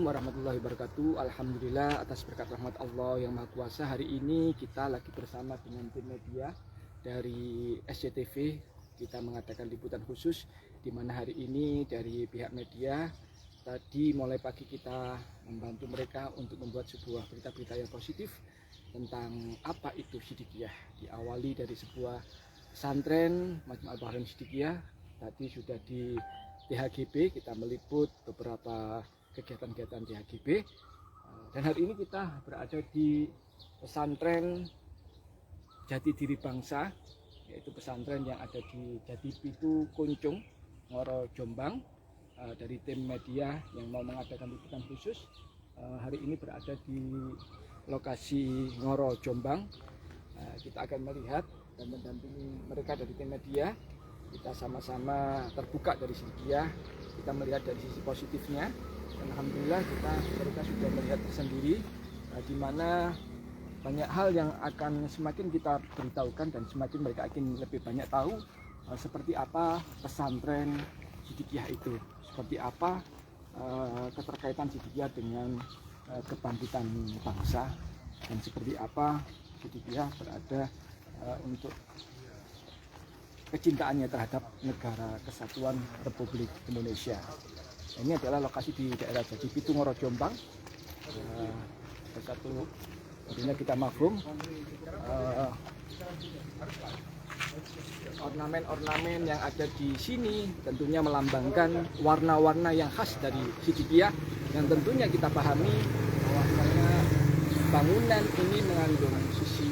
warahmatullahi wabarakatuh. Alhamdulillah atas berkat rahmat Allah yang Maha Kuasa. Hari ini kita lagi bersama dengan tim media dari SCTV. Kita mengadakan liputan khusus di mana hari ini dari pihak media tadi mulai pagi kita membantu mereka untuk membuat sebuah berita-berita yang positif tentang apa itu Siddiqiyah. Diawali dari sebuah pesantren Majma' Al-Bahrain Siddiqiyah. Tadi sudah di THGB, kita meliput beberapa kegiatan-kegiatan THGB, dan hari ini kita berada di pesantren Jati Diri Bangsa, yaitu pesantren yang ada di Jati Pitu Kuncung, Ngoro, Jombang. Dari tim media yang mau mengadakan liputan khusus hari ini berada di lokasi Ngoro, Jombang. Kita akan melihat dan mendampingi mereka dari tim media. Kita sama-sama terbuka dari Siddiqiyah, kita melihat dari sisi positifnya, dan alhamdulillah mereka sudah melihat tersendiri di mana banyak hal yang akan semakin kita beritahukan dan semakin mereka akan lebih banyak tahu seperti apa pesantren Siddiqiyah itu, seperti apa keterkaitan Siddiqiyah dengan kebangkitan bangsa, dan seperti apa Siddiqiyah berada untuk kecintaannya terhadap negara kesatuan Republik Indonesia. Ini adalah lokasi di daerah Jati Pitu Ngoro, Jombang. Satu tentunya kita mafhum ornamen-ornamen yang ada di sini tentunya melambangkan warna-warna yang khas dari Siddiqiyah, yang tentunya kita pahami bahwa bangunan ini mengandung sisi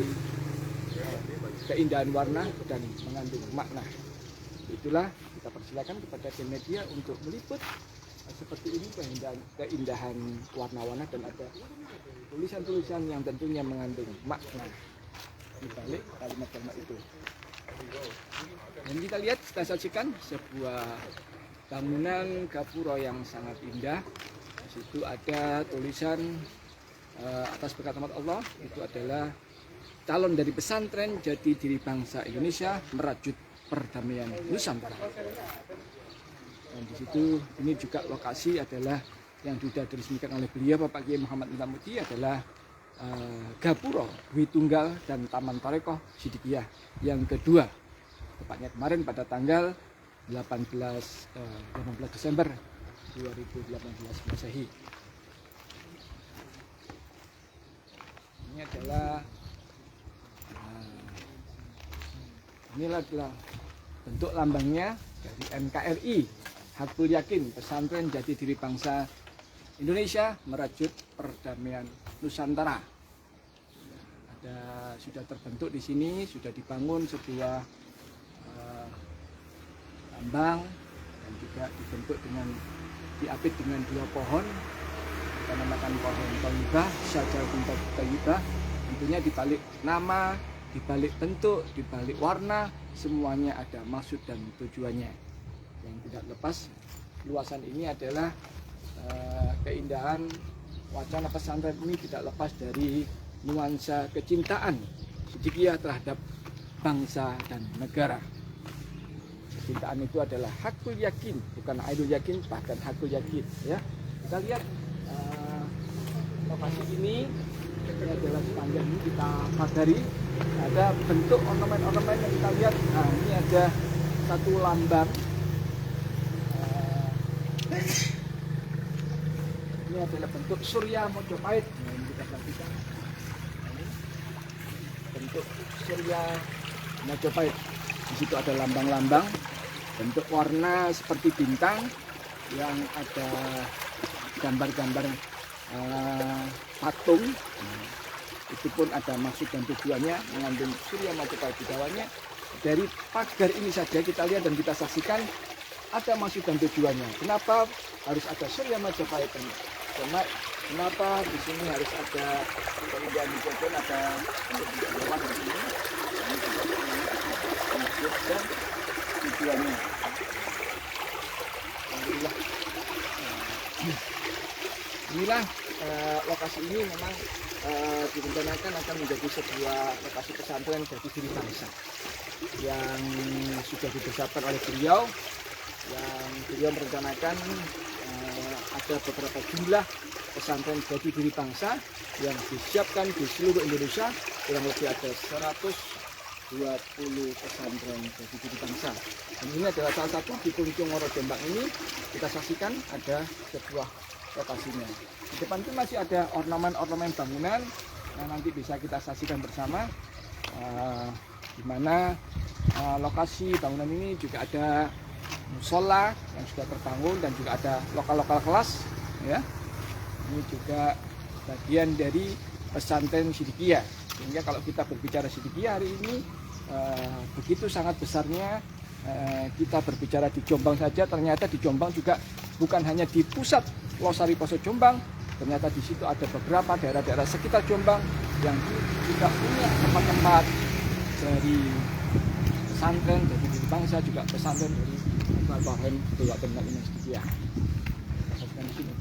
keindahan warna dan mengandung makna. Itulah kita persilakan kepada tim media untuk meliput seperti ini keindahan warna-warna, dan ada tulisan-tulisan yang tentunya mengandung makna di balik kalimat-kalimat itu. Dan kita lihat, kita saksikan sebuah bangunan gapura yang sangat indah. Di situ ada tulisan atas berkat rahmat Allah, itu adalah calon dari pesantren Jati Diri Bangsa Indonesia merajut perdamaian Nusantara. Dan di situ ini juga lokasi adalah yang sudah diresmikan oleh beliau Bapak Kiai Muhammad Mintamuti, adalah Gapura Dwi Tunggal dan Taman Tarekoh Siddiqiyah yang kedua, tepatnya kemarin pada tanggal 18 Desember 2018 Masehi. Ini adalah inilah bentuk lambangnya dari NKRI, Hakul Yakin Pesantren Jati Diri Bangsa Indonesia merajut perdamaian Nusantara. Sudah terbentuk di sini, sudah dibangun sebuah lambang, dan juga dibentuk diapit dengan dua pohon, kita namakan pohon Thayyibah, Syajaratun Thayyibah. Tentunya di balik nama, di balik bentuk, di balik warna, semuanya ada maksud dan tujuannya. Yang tidak lepas luasan ini adalah keindahan wacana pesantren ini tidak lepas dari nuansa kecintaan Siddiqiyah terhadap bangsa dan negara. Kecintaan itu adalah hakul yakin, bukan ainul yakin, bahkan hakul yakin. Ya, kita lihat lokasi ini adalah sepanjang ini kita pagari. Ada bentuk ornamen-ornamen yang kita lihat. Nah, ini ada satu lambang. Ini adalah bentuk Surya Mojopahit. Nah, ini kita saksikan. Bentuk Surya Mojopahit. Di situ ada lambang-lambang, bentuk warna seperti bintang yang ada gambar-gambar patung. Itu pun ada maksud dan tujuannya, mengandung Surya Mojopahit di bawahnya. Dari pagar ini saja kita lihat dan kita saksikan ada maksud dan tujuannya. Kenapa harus ada Surya Mojopahit? Kenapa di sini harus ada kemudian di sini ada lewat di sini? Maksud dan tujuannya. Alhamdulillah. Inilah lokasi ini memang direncanakan akan menjadi sebuah lokasi pesantren Jati Diri Bangsa yang sudah dibesarkan oleh beliau, yang beliau merencanakan ada beberapa jumlah pesantren bagi diri bangsa yang disiapkan di seluruh Indonesia. Kurang lebih ada 120 pesantren bagi diri bangsa. Dan ini adalah salah satu di Kunjung Ngoro Jombang ini. Kita saksikan ada sebuah lokasinya. Di depan itu masih ada ornamen-ornamen bangunan yang nanti bisa kita saksikan bersama. Di mana lokasi bangunan ini juga ada musola yang sudah terbangun dan juga ada lokal kelas, ya. Ini juga bagian dari pesantren Sidikiyah. Sehingga kalau kita berbicara Sidikiyah hari ini begitu sangat besarnya. Kita berbicara di Jombang saja, ternyata di Jombang juga bukan hanya di pusat Losari Poso Jombang, ternyata di situ ada beberapa daerah-daerah sekitar Jombang yang juga punya tempat-tempat dari pesantren dari diri bangsa, juga pesantren dari Bahan Dewa Tengah ini ya. Saksikan di sini.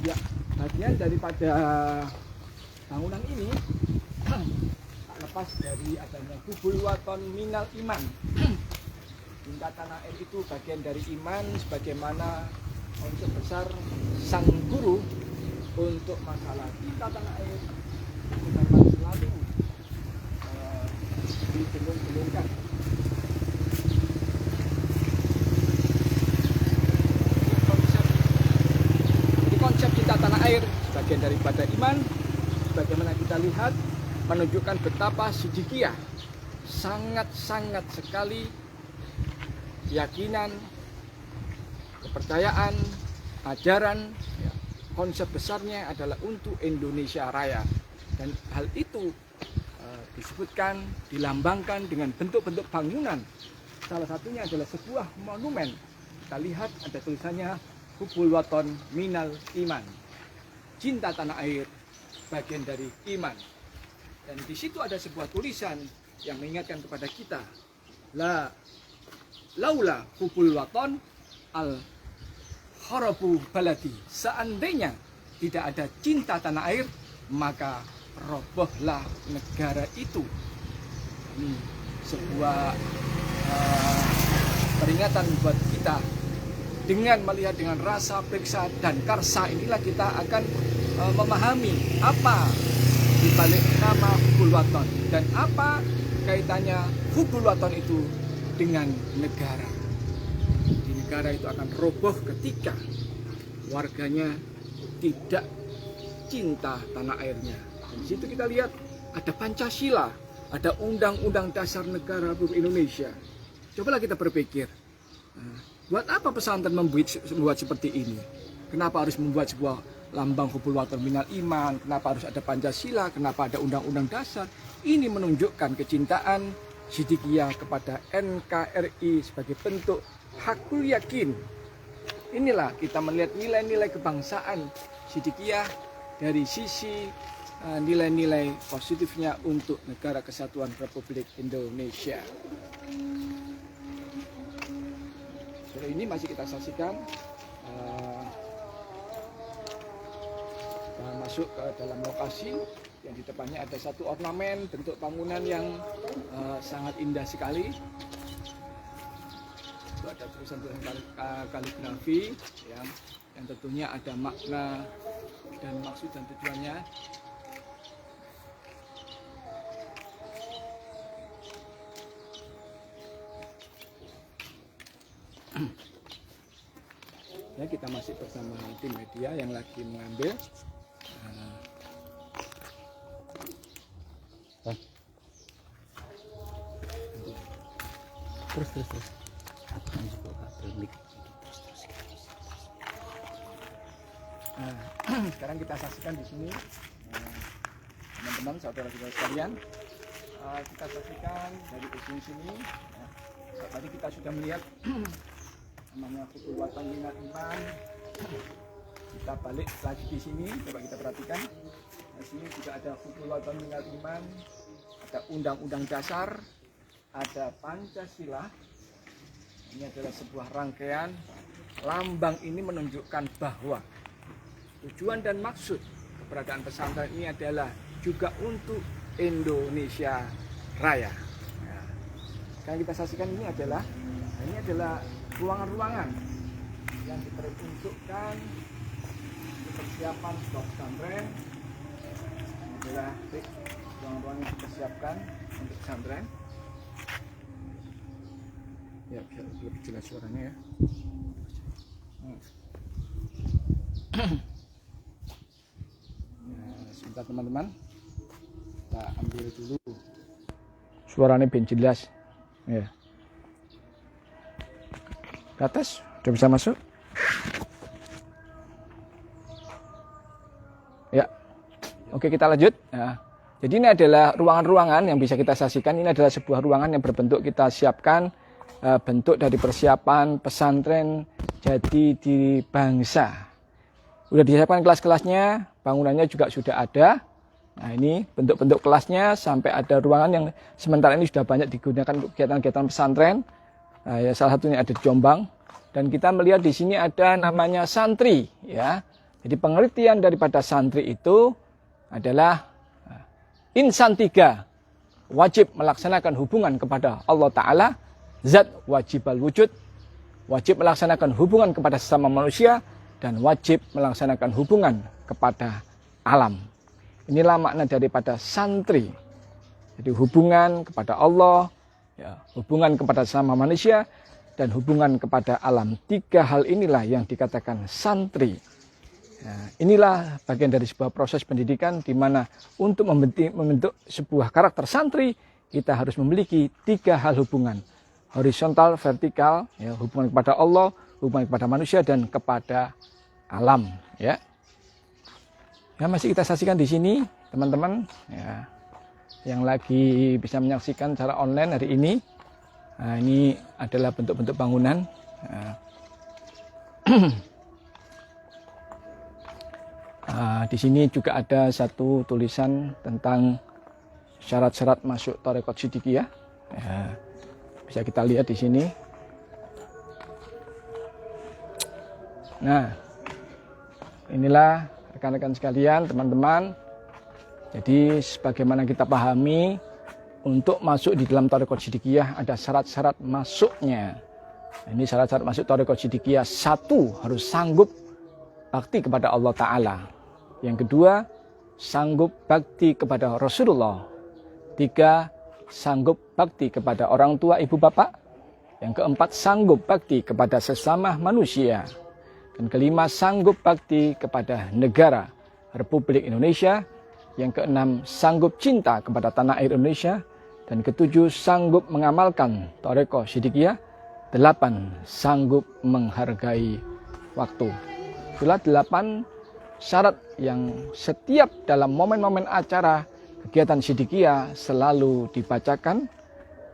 Ya, bagian daripada bangunan ini tak lepas dari adanya Hubul Waton Minal Iman. Cinta tanah air itu bagian dari iman, sebagaimana konsep besar sang guru untuk masalah cinta tanah air itu memang selalu digelung-gelungkan. Konsep cinta tanah air sebagian daripada iman, sebagaimana kita lihat menunjukkan betapa Sidikiyah sangat-sangat sekali keyakinan, kepercayaan, ajaran, ya, konsep besarnya adalah untuk Indonesia Raya. Dan hal itu disebutkan, dilambangkan dengan bentuk-bentuk bangunan. Salah satunya adalah sebuah monumen. Kita lihat ada tulisannya Hubul Waton Minal Iman. Cinta tanah air bagian dari iman. Dan di situ ada sebuah tulisan yang mengingatkan kepada kita, laula hubul waton al kharabu baladi. Seandainya tidak ada cinta tanah air, maka robohlah negara itu. Ini sebuah peringatan buat kita. Dengan melihat dengan rasa periksa dan karsa inilah kita akan memahami apa dibalik nama Hubul Waton dan apa kaitannya Hubul Waton itu dengan negara. Di negara itu akan roboh ketika warganya tidak cinta tanah airnya. Dan di situ kita lihat ada Pancasila, ada Undang-Undang Dasar Negara Republik Indonesia. Cobalah kita berpikir, buat apa pesantren membuat seperti ini? Kenapa harus membuat sebuah lambang Hubul Waton Minal Iman? Kenapa harus ada Pancasila? Kenapa ada Undang-Undang Dasar? Ini menunjukkan kecintaan Sidikiyah kepada NKRI sebagai bentuk hakul yakin. Inilah kita melihat nilai-nilai kebangsaan Sidikiyah dari sisi nilai-nilai positifnya untuk Negara Kesatuan Republik Indonesia. Sore ini masih kita saksikan masuk ke dalam lokasi yang di depannya ada satu ornamen bentuk bangunan yang sangat indah sekali. Itu ada tulisan-tulisan kaligrafi yang tentunya ada makna dan maksud dan tujuannya. Ya, kita masih bersama tim media yang lagi mengambil. Terus. Sekarang kita saksikan di sini, teman-teman, saudara-saudara sekalian. Kita saksikan dari ujung sini. Tadi kita sudah melihat namanya Hubul Waton Minal Iman. Kita balik lagi di sini, coba kita perhatikan. Di sini juga ada Hubul Waton Minal Iman, ada Undang-Undang Dasar, ada Pancasila. Ini adalah sebuah rangkaian. Lambang ini menunjukkan bahwa tujuan dan maksud keberadaan pesantren ini adalah juga untuk Indonesia Raya. Nah, yang kita saksikan ini adalah ruangan-ruangan yang diperuntukkan untuk persiapan sebuah pesantren. Ini adalah ruangan-ruangan yang dipersiapkan untuk pesantren. Ya, biar lebih jelas suaranya ya. Nah, sebentar teman-teman, kita ambil dulu suaranya biar jelas ya. Ke atas udah bisa masuk ya. Oke, kita lanjut ya. Jadi ini adalah ruangan-ruangan yang bisa kita saksikan. Ini adalah sebuah ruangan yang berbentuk kita siapkan, bentuk dari persiapan pesantren Jati Diri Bangsa. Sudah disiapkan kelas-kelasnya, bangunannya juga sudah ada. Nah, ini bentuk-bentuk kelasnya, sampai ada ruangan yang sementara ini sudah banyak digunakan untuk kegiatan-kegiatan pesantren. Nah, ya, salah satunya ada di Jombang. Dan kita melihat di sini ada namanya santri ya. Jadi pengertian daripada santri itu adalah insan tiga, wajib melaksanakan hubungan kepada Allah Ta'ala, zat wajibal wujud, wajib melaksanakan hubungan kepada sesama manusia, dan wajib melaksanakan hubungan kepada alam. Inilah makna daripada santri. Jadi hubungan kepada Allah, ya, hubungan kepada sesama manusia, dan hubungan kepada alam. Tiga hal inilah yang dikatakan santri. Nah, inilah bagian dari sebuah proses pendidikan di mana untuk membentuk sebuah karakter santri, kita harus memiliki tiga hal hubungan. Horizontal, vertikal, ya, hubungan kepada Allah, hubungan kepada manusia, dan kepada alam. Ya, ya, masih kita saksikan di sini, teman-teman. Ya, yang lagi bisa menyaksikan secara online hari ini. Nah, ini adalah bentuk-bentuk bangunan. Nah, di sini juga ada satu tulisan tentang syarat-syarat masuk Thariqat Siddiqiyah. Ya, bisa kita lihat di sini. Nah, inilah rekan-rekan sekalian, teman-teman. Jadi sebagaimana kita pahami, untuk masuk di dalam Thariqat Siddiqiyah ada syarat-syarat masuknya. Ini syarat-syarat masuk Thariqat Siddiqiyah. Satu, harus sanggup bakti kepada Allah Ta'ala. Yang kedua, sanggup bakti kepada Rasulullah. Tiga, sanggup bakti kepada orang tua ibu bapak. Yang keempat, sanggup bakti kepada sesama manusia. Dan kelima, sanggup bakti kepada negara Republik Indonesia. Yang keenam, sanggup cinta kepada tanah air Indonesia. Dan ketujuh, sanggup mengamalkan Thariqat Siddiqiyah. 8, sanggup menghargai waktu. Itulah 8 syarat yang setiap dalam momen-momen acara kegiatan Siddiqiyah selalu dibacakan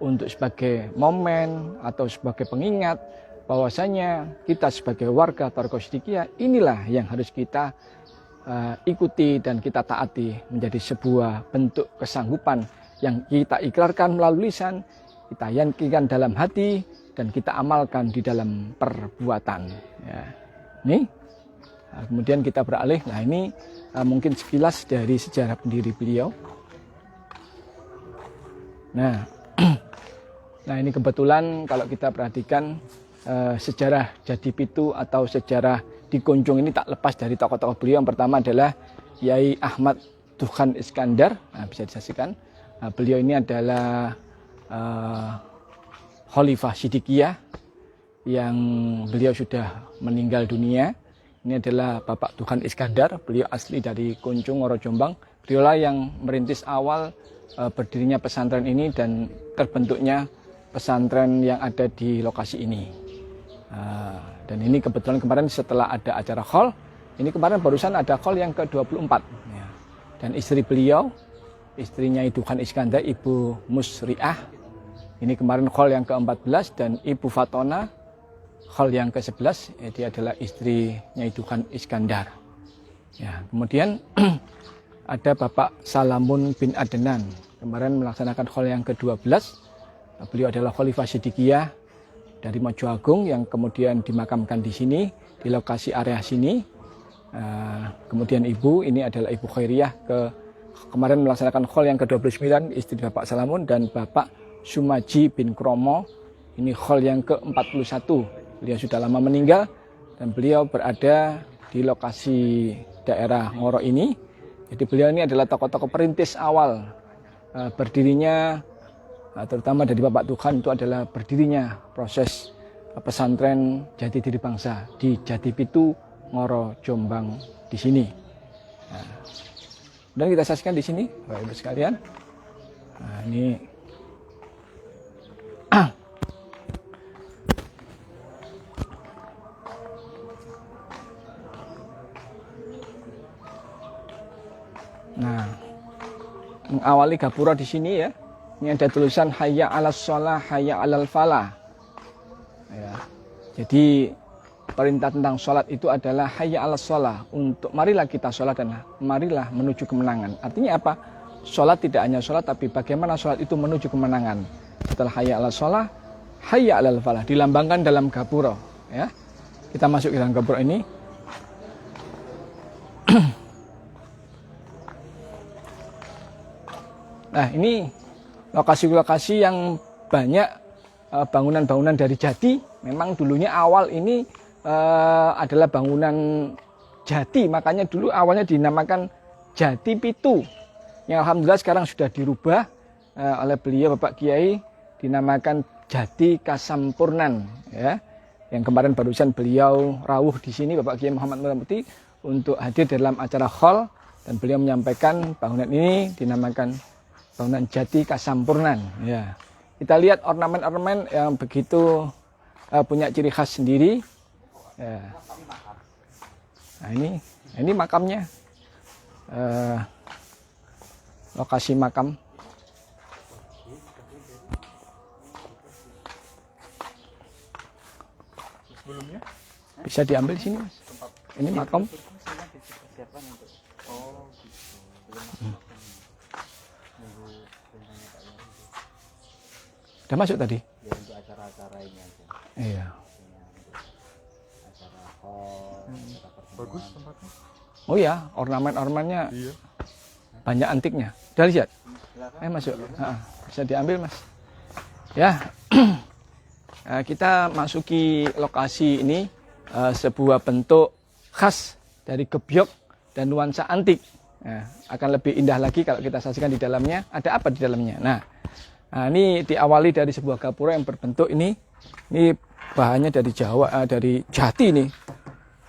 untuk sebagai momen atau sebagai pengingat bahwasanya kita sebagai warga Thariqat Siddiqiyah inilah yang harus kita ikuti dan kita taati, menjadi sebuah bentuk kesanggupan yang kita ikrarkan melalui lisan, kita yakinkan dalam hati, dan kita amalkan di dalam perbuatan. Ya. Nih, nah, kemudian kita beralih. Nah, ini mungkin sekilas dari sejarah pendiri beliau. Nah, nah ini kebetulan kalau kita perhatikan sejarah Jadi Pitu atau sejarah di Kunjung ini tak lepas dari tokoh-tokoh beliau. Yang pertama adalah Yai Ahmad Dukhan Iskandar. Nah, bisa disaksikan. Nah, beliau ini adalah Khalifah Siddiqiyah yang beliau sudah meninggal dunia. Ini adalah Bapak Dukhan Iskandar. Beliau asli dari Kunjung, Ngoro Jombang. Beliaulah yang merintis awal berdirinya pesantren ini dan terbentuknya pesantren yang ada di lokasi ini. Dan ini kebetulan kemarin setelah ada acara khol, ini kemarin barusan ada khol yang ke-24. Ya. Dan istri beliau, istrinya Dukhan Iskandar, Ibu Musriah, ini kemarin khol yang ke-14, dan Ibu Fatona khol yang ke-11, dia adalah istrinya Dukhan Iskandar. Ya, kemudian ada Bapak Salamun bin Adnan, kemarin melaksanakan khol yang ke-12. Beliau adalah Khalifah Siddiqiyah dari Mojo Agung yang kemudian dimakamkan di sini, di lokasi area sini. Kemudian ibu, ini adalah Ibu Khairiyah ke kemarin melaksanakan khol yang ke-29, istri Bapak Salamun dan Bapak Sumaji bin Kromo. Ini khol yang ke-41. Beliau sudah lama meninggal dan beliau berada di lokasi daerah Ngoro ini. Jadi beliau ini adalah tokoh-tokoh perintis awal berdirinya, terutama dari Bapak Tuhan, itu adalah berdirinya proses pesantren Jati Diri Bangsa di Jati Pitu, Ngoro, Jombang di sini. Nah, dan kita saksikan di sini, Bapak Ibu sekalian. Nah, ini nah, mengawali gapura di sini ya. Ini ada tulisan hayya 'alas shalah, hayya 'alal falah. Ya. Jadi perintah tentang sholat itu adalah hayya 'alas shalah, untuk marilah kita sholat dan marilah menuju kemenangan. Artinya apa? Sholat tidak hanya sholat, tapi bagaimana sholat itu menuju kemenangan. Setelah hayya 'alas shalah, hayya 'alal falah dilambangkan dalam gapura. Ya. Kita masuk ke dalam gapura ini. Nah, ini lokasi-lokasi yang banyak bangunan-bangunan dari Jati. Memang dulunya awal ini adalah bangunan Jati, makanya dulu awalnya dinamakan Jati Pitu. Yang alhamdulillah sekarang sudah dirubah oleh beliau Bapak Kiai, dinamakan Jati Kasampurnan. Ya. Yang kemarin barusan beliau rawuh di sini, Bapak Kiai Muhammad Muramuti, untuk hadir dalam acara khol, dan beliau menyampaikan bangunan ini dinamakan bangunan Jati Kasampurnan. Ya. Kita lihat ornamen-ornamen yang begitu punya ciri khas sendiri. Ya. Nah, ini makamnya, lokasi makam. Bisa diambil di sini, Mas. Ini makam. Udah masuk tadi? Ya, untuk acara-acara ini aja. Iya. Acara hall, acara pertemuan. Bagus tempatnya. Oh ya, ornamen-ornamennya Iya. banyak antiknya. Udah lihat? Masuk. Bisa diambil, Mas. Ya, kita masuki lokasi ini, sebuah bentuk khas dari gebyok dan nuansa antik. Nah, akan lebih indah lagi kalau kita saksikan di dalamnya. Ada apa di dalamnya? Nah, ini diawali dari sebuah gapura yang berbentuk ini bahannya dari Jawa, dari Jati ini.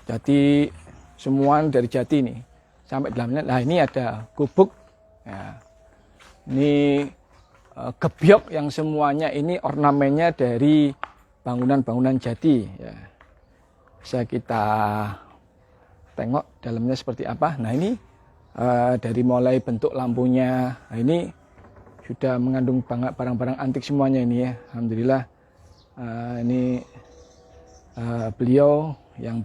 Jati, semua dari Jati ini. Sampai dalamnya, nah ini ada gubuk. Ya. Ini gebyok yang semuanya ini ornamennya dari bangunan-bangunan Jati. Ya. Bisa kita tengok dalamnya seperti apa. Nah ini dari mulai bentuk lampunya, nah ini sudah mengandung barang-barang antik semuanya ini ya. Alhamdulillah ini beliau yang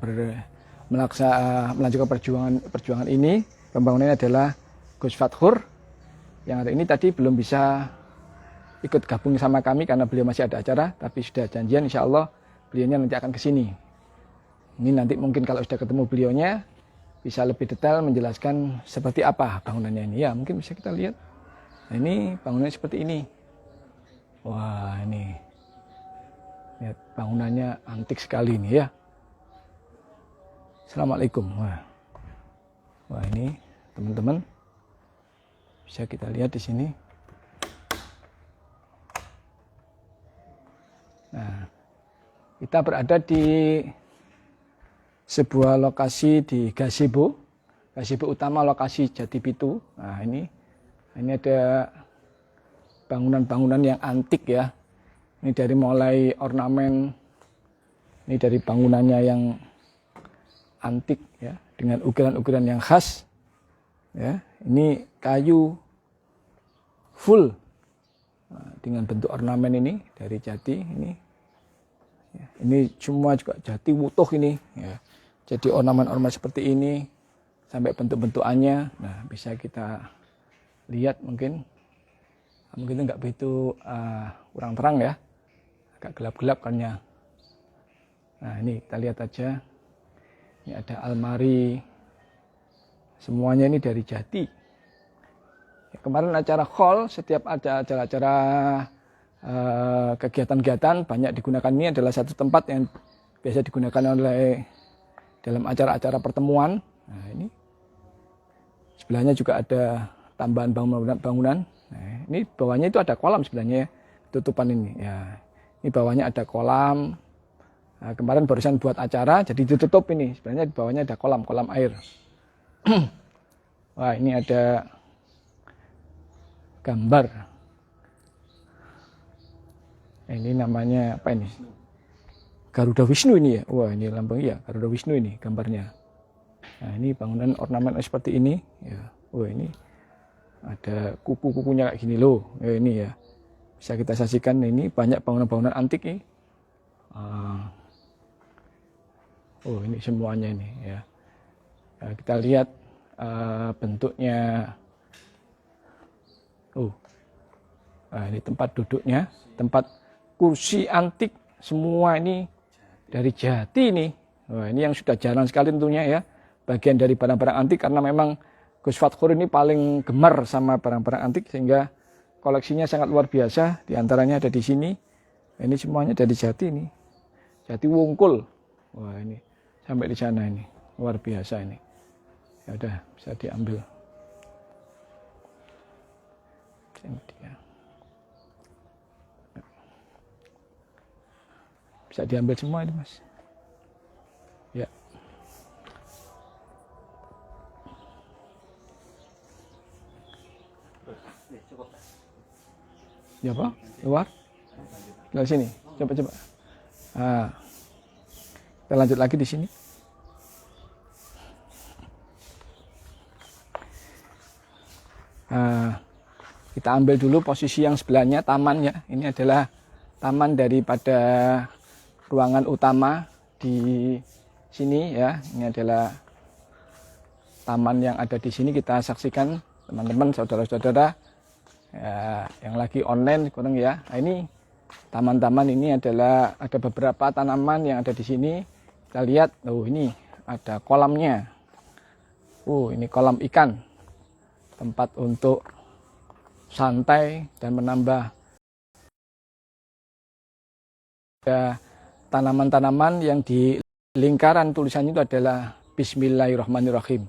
melanjutkan perjuangan ini. Pembangunannya adalah Gus Fathur. Yang ada ini tadi belum bisa ikut gabung sama kami karena beliau masih ada acara, tapi sudah janjian insya Allah beliaunya nanti akan ke sini. Ini nanti mungkin kalau sudah ketemu beliaunya bisa lebih detail menjelaskan seperti apa bangunannya ini. Ya mungkin bisa kita lihat. Nah, ini bangunannya seperti ini. Wah, ini lihat bangunannya antik sekali ini ya. Assalamualaikum. Wah ini teman-teman bisa kita lihat di sini. Nah, kita berada di sebuah lokasi di gazebo utama lokasi Jati Pitu. Nah, ini ada bangunan-bangunan yang antik ya. Ini dari mulai ornamen, ini dari bangunannya yang antik ya, dengan ukiran-ukiran yang khas. Ya, ini kayu full dengan bentuk ornamen ini dari Jati ini. Ya, ini semua juga Jati utuh ini. Ya. Jadi ornamen-ornamen seperti ini sampai bentuk-bentukannya. Nah, bisa kita lihat mungkin nggak begitu kurang terang ya, agak gelap-gelap karena. Nah ini kita lihat aja, ini ada almari, semuanya ini dari Jati. kemarin acara khol, setiap ada acara-acara kegiatan-kegiatan banyak digunakan. Ini adalah satu tempat yang biasa digunakan oleh dalam acara-acara pertemuan. Nah, ini sebelahnya juga ada tambahan bangunan. Nah, ini bawahnya itu ada kolam sebenarnya, tutupan ini. Ya, ini bawahnya ada kolam. Nah, kemarin barusan buat acara, jadi ditutup ini. Sebenarnya di bawahnya ada kolam air. Wah, ini ada gambar. Ini namanya apa ini? Garuda Wisnu ini ya. Wah, ini lambang ya, Garuda Wisnu ini gambarnya. Nah, ini bangunan ornamen seperti ini ya. Wah, ini ada kuku-kukunya kayak gini loh. Ya, ini ya. Bisa kita saksikan ini banyak bangunan-bangunan antik nih. Oh, ini semuanya ini ya. Nah, kita lihat bentuknya. Nah, ini tempat duduknya, tempat kursi antik semua ini dari jati ini. Wah, ini yang sudah jarang sekali tentunya ya, bagian dari barang-barang antik, karena memang Gus Fathur ini paling gemar sama barang-barang antik sehingga koleksinya sangat luar biasa. Di antaranya ada di sini. Ini semuanya dari jati ini. Jati Wungkul. Wah, ini sampai di sana ini. Luar biasa ini. Ya udah, bisa diambil. Ini dia. Bisa diambil semua ini, Mas. Ya. Ya apa? Luar? Dari sini. Coba. Nah, kita lanjut lagi di sini. Nah, kita ambil dulu posisi yang sebelahnya, tamannya. Ini adalah taman daripada ruangan utama di sini ya. Ini adalah taman yang ada di sini. Kita saksikan teman-teman, saudara-saudara ya, yang lagi online kurang ya. Nah, ini taman-taman ini adalah ada beberapa tanaman yang ada di sini. Kita lihat, ini ada kolamnya. Ini kolam ikan. Tempat untuk santai dan menambah tanaman-tanaman yang di lingkaran tulisannya itu adalah Bismillahirrahmanirrahim.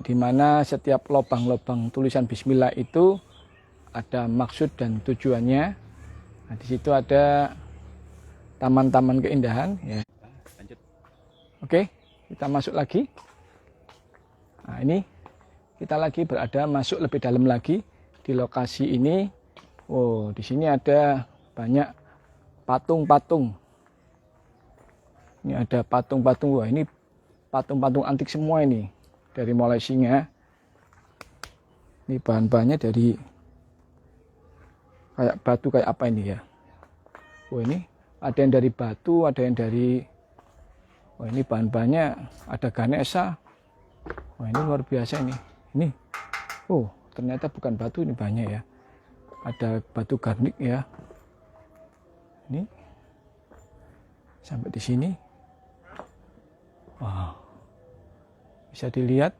Di mana setiap lubang-lubang tulisan Bismillah itu ada maksud dan tujuannya. Nah, di situ ada taman-taman keindahan. Ya. Oke, kita masuk lagi. Nah, ini kita lagi berada masuk lebih dalam lagi di lokasi ini. Di sini ada banyak patung-patung. Ini ada patung-patung. Wah, ini patung-patung antik semua ini. Dari mulai singa. Ini bahan-bahannya dari kayak batu, kayak apa ini ya. Ini ada yang dari batu, ada yang dari ini bahan-bahannya ada Ganesha. Ini luar biasa ini. Ini, ternyata bukan batu, ini banyak ya. Ada batu garnik ya. Ini sampai di sini. Wow, bisa dilihat,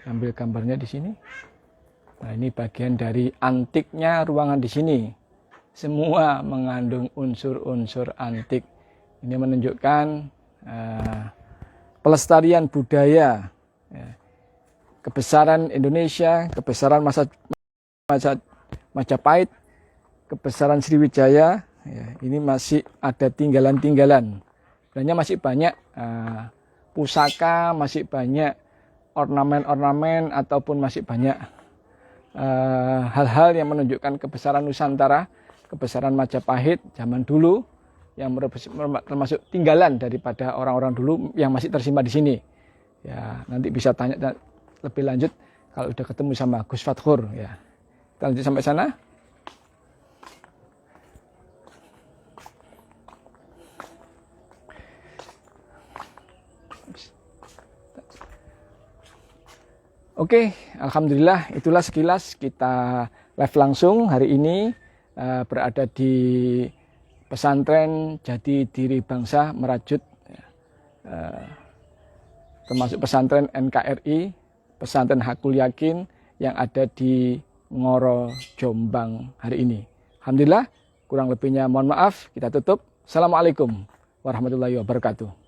ambil gambarnya di sini. Nah, ini bagian dari antiknya ruangan di sini. Semua mengandung unsur-unsur antik. Ini menunjukkan pelestarian budaya. Ya. Kebesaran Indonesia, kebesaran Majapahit, kebesaran Sriwijaya, ya, ini masih ada tinggalan-tinggalan. Sebenarnya masih banyak pusaka, masih banyak ornamen-ornamen, ataupun masih banyak hal-hal yang menunjukkan kebesaran Nusantara, kebesaran Majapahit zaman dulu, yang termasuk tinggalan daripada orang-orang dulu yang masih tersimpan di sini. Ya, nanti bisa tanya lebih lanjut kalau udah ketemu sama Gus Fathur ya. Kita lanjut sampai sana. Oke, alhamdulillah itulah sekilas kita live langsung hari ini berada di pesantren Jati Diri Bangsa Merajut, termasuk pesantren NKRI, pesantren Hakul Yakin yang ada di Ngoro Jombang hari ini. Alhamdulillah, kurang lebihnya mohon maaf, kita tutup. Assalamualaikum warahmatullahi wabarakatuh.